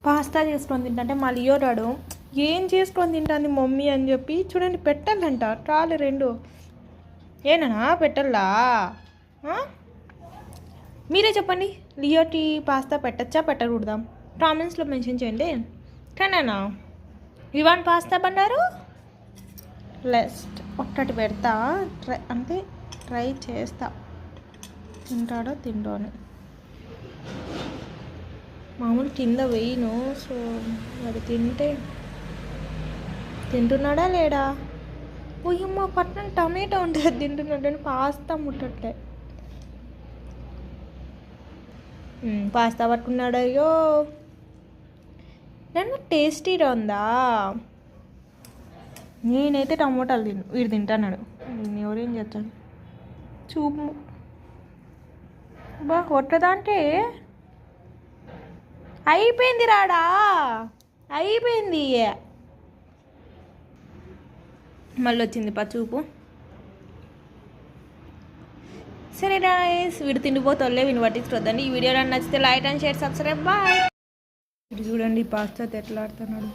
Pasta చేసుకొని తింటే మా లియో రాడు, ఏం చేసుకొని తింటుంది మమ్మీ అని చెప్పి చూడండి పెట్టాలంట ట్రాలు రెండు. ఏనా పెట్టల్లా? మీరే చెప్పండి, లియోటి పాస్తా పెట్టచ్చా పెట్టకూడదా? కామెంట్స్లో మెన్షన్ చేయండి. కానా ఇవాన్ పాస్తా పన్నారు లెస్ట్ ఒక్కటి పెడతా, ట్రై చేస్తా, తింటాడో తింటాను. మామూలు కింద వేయను, సో వాడు తింటున్నాడా లేడా? ఓయమ్మ పట్నం టమాటో ఉంటుంది తింటున్నాడు, పాస్తా ముట్టట్లే. పాస్తా పట్టుకున్నాడు. అయ్యో నన్ను టేస్టీగా ఉందా? నేనైతే టమోటాలు వీడు తింటున్నాడు, నేను ఎవరేం చేస్తాను చూపు బా కొట్టదా అంటే అయిపోయింది రాడా, అయిపోయింది. మళ్ళీ వచ్చింది చూపు. సరే గాయ్స్, వీడు తిండిపోతోళ్ళే, వీడిని పట్టించుకోవద్దండి. ఈ వీడియో నచ్చితే like and share subscribe bye. చూడండి పాస్తా ఎట్లా ఆడుతున్నాడు.